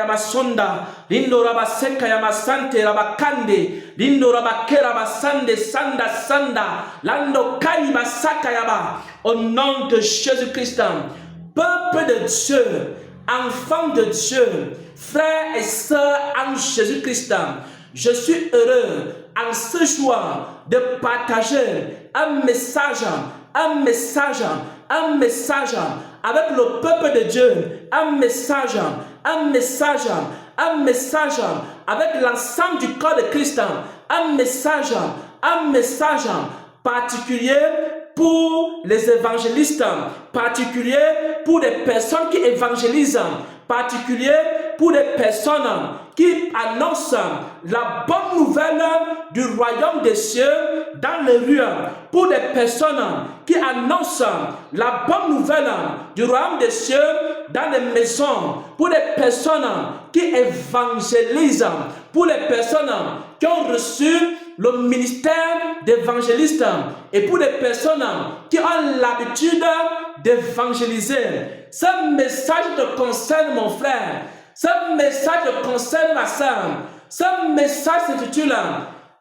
Yamasonda, Lindo Rabaseka Yamasante, Rabakande, Lindo Rabake Rabasande, Sanda, Sanda, Lando Kaiba Sakayaba, au nom de Jésus-Christ, peuple de Dieu, enfants de Dieu, frères et sœurs en Jésus-Christ, je suis heureux en ce jour de partager un message avec le peuple de Dieu, un message avec l'ensemble du corps de Christ, un message particulier pour les évangélistes, particulier pour des personnes qui évangélisent, particulier pour des personnes qui annoncent la bonne nouvelle du royaume des cieux dans les rues, pour des personnes qui annoncent la bonne nouvelle du royaume des cieux dans les maisons, pour des personnes qui évangélisent, pour les personnes qui ont reçu le ministère d'évangéliste et pour les personnes qui ont l'habitude d'évangéliser. Ce message te concerne, mon frère. Ce message te concerne, ma soeur. Ce message s'intitule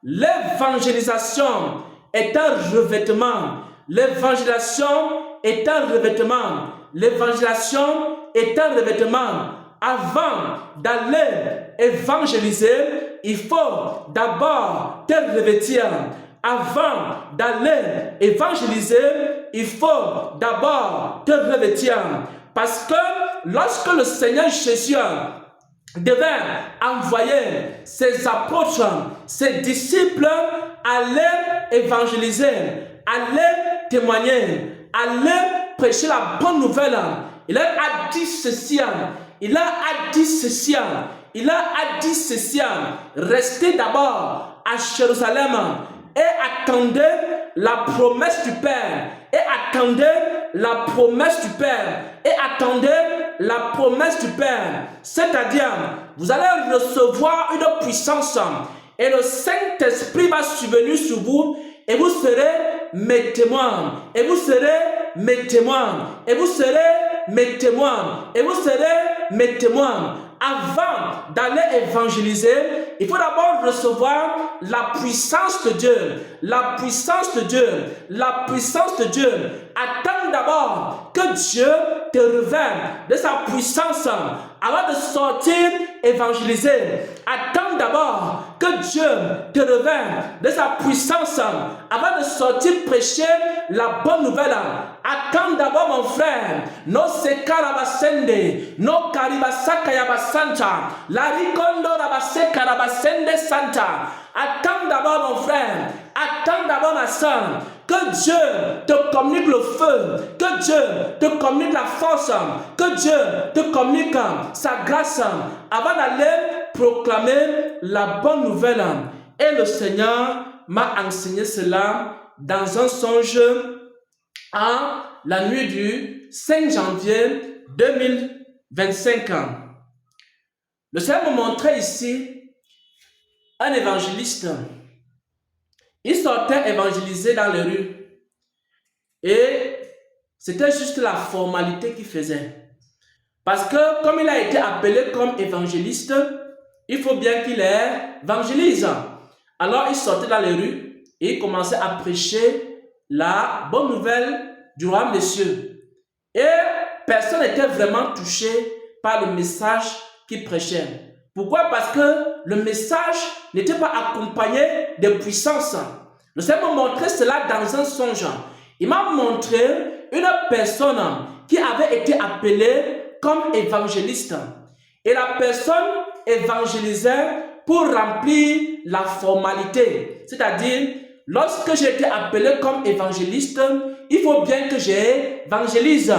l'évangélisation est un revêtement. L'évangélisation est un revêtement. L'évangélisation est un revêtement. Avant d'aller évangéliser, il faut d'abord te revêtir. Avant d'aller évangéliser, il faut d'abord te revêtir. Parce que lorsque le Seigneur Jésus devait envoyer ses apôtres, ses disciples, aller évangéliser, aller témoigner, aller prêcher la bonne nouvelle, il a dit ceci. Restez d'abord à Jérusalem et attendez la promesse du Père. C'est-à-dire, vous allez recevoir une puissance et le Saint-Esprit va subvenir sur vous et vous serez mes témoins. Avant d'aller évangéliser, il faut d'abord recevoir la puissance de Dieu. Attends d'abord que Dieu te révèle de sa puissance avant de sortir évangéliser. Attends d'abord que Dieu te révèle de sa puissance avant de sortir prêcher la bonne nouvelle. Attends d'abord, mon frère. No sekarabasende, no karibasakayabasanta, la rikondo rabasekarabasende santa. Attends d'abord, mon frère. Attends d'abord, ma soeur. Que Dieu te communique le feu, que Dieu te communique la force, que Dieu te communique sa grâce avant d'aller proclamer la bonne nouvelle. Et le Seigneur m'a enseigné cela dans un songe à la nuit du 5 janvier 2025. Le Seigneur me montrait ici un évangéliste. Il sortait évangéliser dans les rues et c'était juste la formalité qu'il faisait. Parce que comme il a été appelé comme évangéliste, il faut bien qu'il évangélise. Alors il sortait dans les rues et il commençait à prêcher la bonne nouvelle du royaume des cieux. Et personne n'était vraiment touché par le message qu'il prêchait. Pourquoi? Parce que le message n'était pas accompagné de puissance. Le Seigneur m'a montré cela dans un songe. Il m'a montré une personne qui avait été appelée comme évangéliste. Et la personne évangélisait pour remplir la formalité. C'est-à-dire, lorsque j'ai été appelé comme évangéliste, il faut bien que j'évangélise.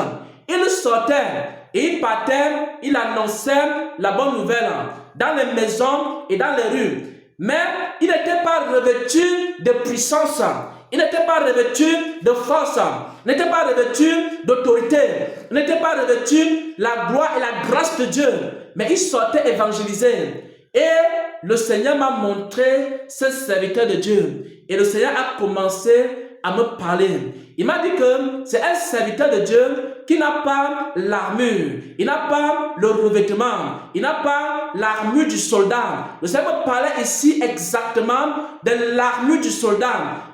Il sortait et il partait, il annonçait la bonne nouvelle dans les maisons et dans les rues. Mais il n'était pas revêtu de puissance, il n'était pas revêtu de force, il n'était pas revêtu d'autorité, il n'était pas revêtu de la gloire et la grâce de Dieu. Mais il sortait évangéliser. Et le Seigneur m'a montré ce serviteur de Dieu. Et le Seigneur a commencé à me parler. Il m'a dit que c'est un serviteur de Dieu qui n'a pas l'armure, il n'a pas le revêtement, il n'a pas l'armure du soldat. Nous allons parler ici exactement de l'armure du soldat.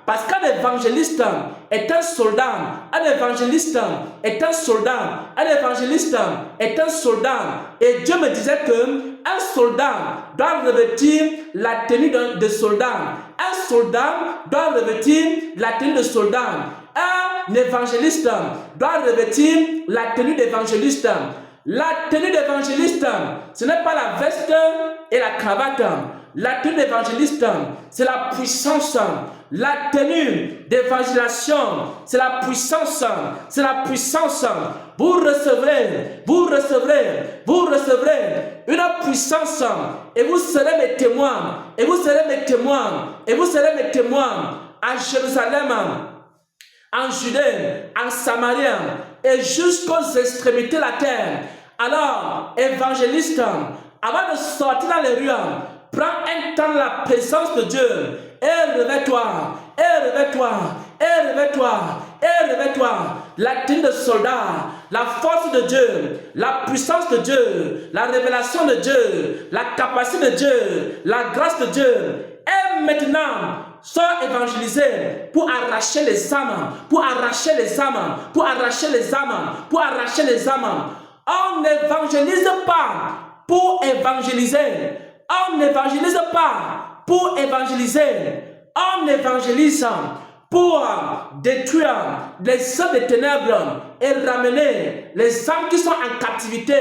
Parce qu'un évangéliste est un soldat, un évangéliste est un soldat, un évangéliste est un soldat. Et Dieu me disait qu'un soldat doit revêtir la tenue de soldat. Un soldat doit revêtir la tenue de soldat. Un évangéliste doit revêtir la tenue d'évangéliste. La tenue d'évangéliste, ce n'est pas la veste et la cravate. La tenue d'évangéliste, c'est la puissance. La tenue d'évangélisation, c'est la puissance. C'est la puissance. Vous recevrez une puissance et vous serez mes témoins. Et vous serez mes témoins. Et vous serez mes témoins à Jérusalem, en Judée, en Samarie et jusqu'aux extrémités de la terre. Alors, évangéliste, avant de sortir dans les rues, prends un temps de la présence de Dieu et réveille-toi, et réveille-toi, et réveille-toi, et réveille-toi. La tenue de soldat, la force de Dieu, la puissance de Dieu, la révélation de Dieu, la capacité de Dieu, la grâce de Dieu. Et maintenant, sois évangélisé pour arracher les âmes, pour arracher les âmes, pour arracher les âmes, pour arracher les âmes. On n'évangélise pas pour évangéliser. On n'évangélise pas pour évangéliser. On évangélise pour détruire les œuvres des ténèbres et ramener les âmes qui sont en captivité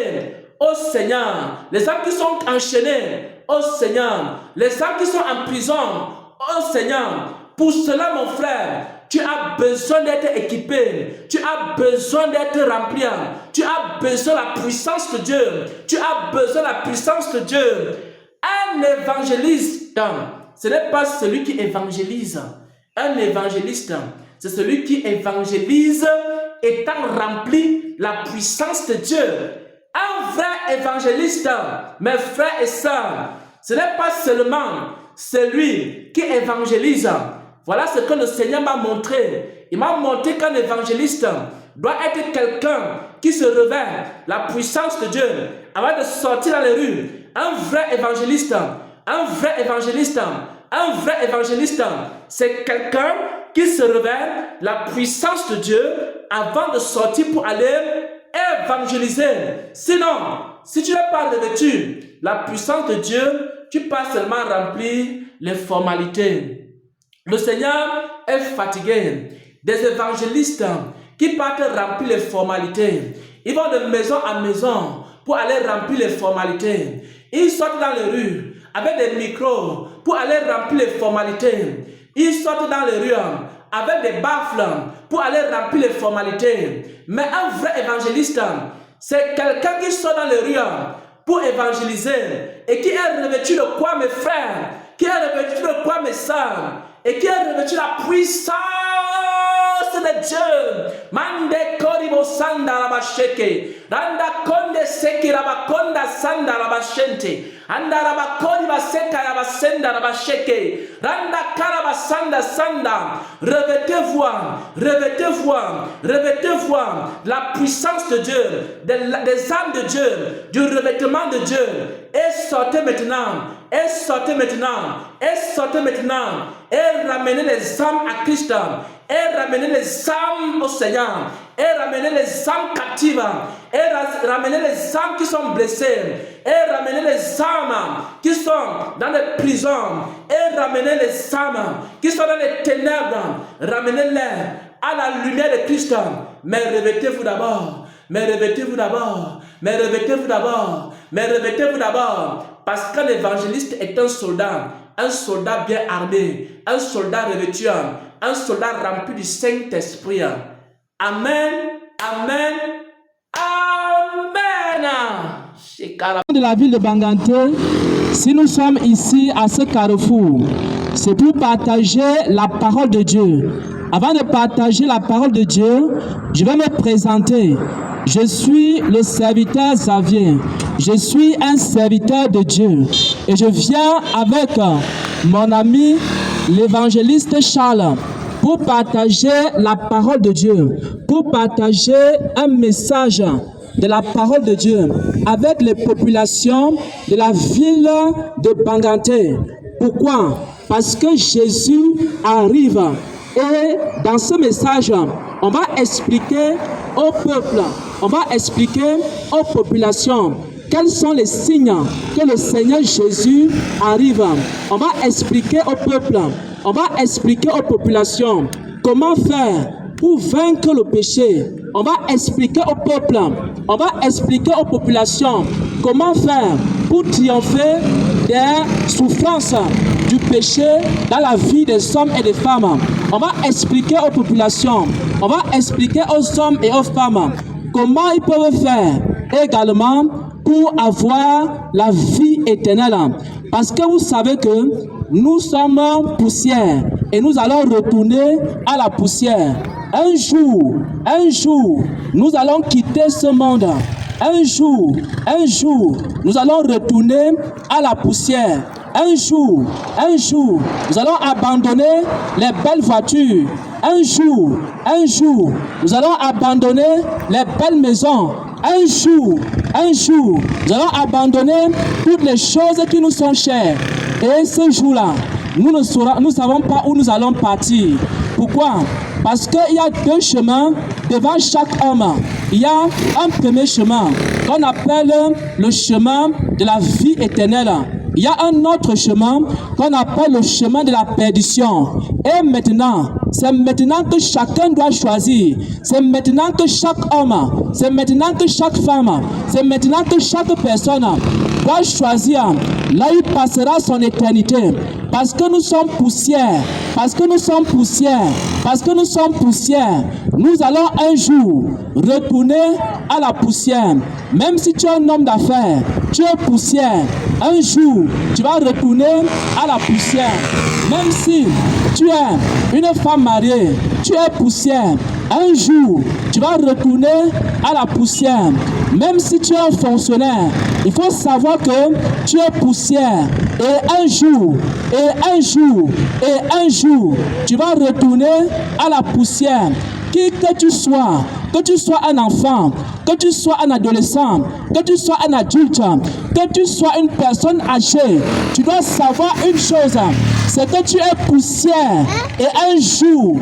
au Seigneur, les âmes qui sont enchaînées au Seigneur, les âmes qui sont en prison au Seigneur. Pour cela, mon frère, tu as besoin d'être équipé, tu as besoin d'être rempli, tu as besoin de la puissance de Dieu, tu as besoin de la puissance de Dieu. Un évangéliste, ce n'est pas celui qui évangélise. Un évangéliste, c'est celui qui évangélise étant rempli de la puissance de Dieu. Un vrai évangéliste, mes frères et sœurs, ce n'est pas seulement celui qui évangélise. Voilà ce que le Seigneur m'a montré. Il m'a montré qu'un évangéliste doit être quelqu'un qui se révèle la puissance de Dieu avant de sortir dans les rues. Un vrai évangéliste, c'est quelqu'un qui se révèle la puissance de Dieu avant de sortir pour aller évangéliser. Sinon, si tu n'es pas revêtu la puissance de Dieu, tu passes seulement remplir les formalités. Le Seigneur est fatigué des évangélistes qui partent remplir les formalités. Ils vont de maison en maison pour aller remplir les formalités. Ils sortent dans les rues avec des micros pour aller remplir les formalités. Ils sortent dans les rues avec des baffles pour aller remplir les formalités. Mais un vrai évangéliste, c'est quelqu'un qui sort dans les rues pour évangéliser et qui est revêtu de quoi, mes frères, qui est revêtu de quoi, mes sœurs, et qui est revêtu de la puissance de Dieu. Mande koribo sanda rabasheke, randa konde seki rabakonda sanda rabashente, anda rabakori baseka rabasenda rabasheke, randa karabasanda sanda. Revêtez-vous la puissance de Dieu, des âmes de Dieu, du revêtement de Dieu, et sortez maintenant, et sortez maintenant, et sortez maintenant, et ramenez les âmes à Christ, et ramenez les âmes au Seigneur, et ramenez les âmes captives, et ramenez les âmes qui sont blessées, et ramenez les âmes qui sont dans les prisons, et ramenez les âmes qui sont dans les ténèbres, ramenez-les à la lumière de Christ. Mais revêtez-vous d'abord, mais revêtez-vous d'abord, mais revêtez-vous d'abord, mais revêtez-vous d'abord, parce qu'un évangéliste est un soldat bien armé, un soldat revêtu, un soldat rempli du Saint-Esprit. Amen, amen, amen. De la ville de Banganté, si nous sommes ici à ce carrefour, c'est pour partager la parole de Dieu. Avant de partager la parole de Dieu, je vais me présenter. Je suis le serviteur Xavier. Je suis un serviteur de Dieu. Et je viens avec mon ami, l'évangéliste Charles, pour partager la parole de Dieu. pour partager un message de la parole de Dieu avec les populations de la ville de Banganté. Pourquoi? Parce que Jésus arrive. Et dans ce message, on va expliquer au peuple, on va expliquer aux populations quels sont les signes que le Seigneur Jésus arrive. On va expliquer au peuple, on va expliquer aux populations comment faire pour vaincre le péché. On va expliquer au peuple, on va expliquer aux populations comment faire pour triompher des souffrances du péché dans la vie des hommes et des femmes. On va expliquer aux populations, on va expliquer aux hommes et aux femmes comment ils peuvent faire également pour avoir la vie éternelle. Parce que vous savez que nous sommes poussière et nous allons retourner à la poussière. Un jour, nous allons quitter ce monde. Un jour, nous allons retourner à la poussière. Un jour, nous allons abandonner les belles voitures. Un jour, nous allons abandonner les belles maisons. Un jour, nous allons abandonner toutes les choses qui nous sont chères. Et ce jour-là, nous ne savons pas où nous allons partir. Pourquoi? Parce qu'il y a deux chemins devant chaque homme. Il y a un premier chemin qu'on appelle le chemin de la vie éternelle. Il y a un autre chemin qu'on appelle le chemin de la perdition. Et maintenant, c'est maintenant que chacun doit choisir. C'est maintenant que chaque homme, c'est maintenant que chaque femme, c'est maintenant que chaque personne doit choisir là où il passera son éternité. Parce que nous sommes poussière, nous allons un jour retourner à la poussière. Même si tu es un homme d'affaires, tu es poussière. Un jour, tu vas retourner à la poussière. Même si tu es une femme mariée, tu es poussière. Un jour, tu vas retourner à la poussière. Même si tu es un fonctionnaire, il faut savoir que tu es poussière. Et un jour, tu vas retourner à la poussière. Qui que tu sois un enfant, que tu sois un adolescent, que tu sois un adulte, que tu sois une personne âgée, tu dois savoir une chose, c'est que tu es poussière. Et un jour,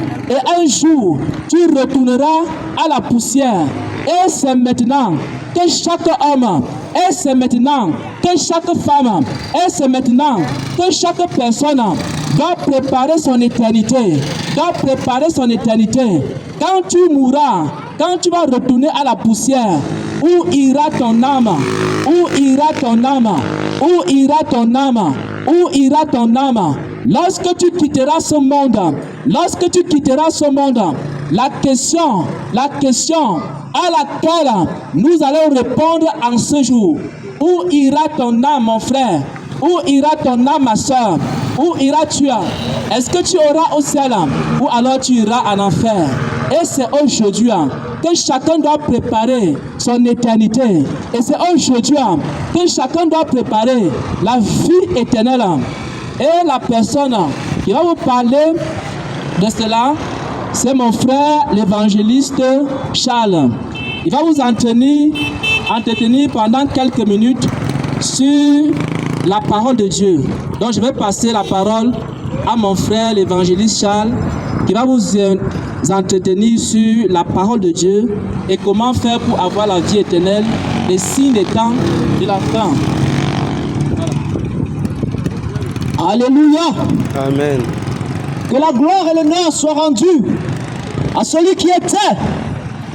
tu retourneras à la poussière. Et c'est maintenant que chaque homme, et c'est maintenant que chaque femme, et c'est maintenant que chaque personne doit préparer son éternité. Quand tu mourras, quand tu vas retourner à la poussière, où ira ton âme? Lorsque tu quitteras ce monde, la question à laquelle nous allons répondre en ce jour, où ira ton âme, mon frère? Où ira ton âme, ma soeur? Où iras-tu? Est-ce que tu auras au ciel ou alors tu iras en enfer? Et c'est aujourd'hui que chacun doit préparer son éternité. Et c'est aujourd'hui que chacun doit préparer la vie éternelle. Et la personne qui va vous parler de cela, c'est mon frère l'évangéliste Charles. Il va vous entretenir pendant quelques minutes sur la parole de Dieu. Donc je vais passer la parole à mon frère l'évangéliste Charles qui va vous entretenir sur la parole de Dieu et comment faire pour avoir la vie éternelle, les signes des temps de la fin. Voilà. Alléluia. Amen. Que la gloire et l'honneur soient rendus à celui qui était,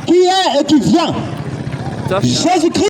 qui est et qui vient. Jésus-Christ.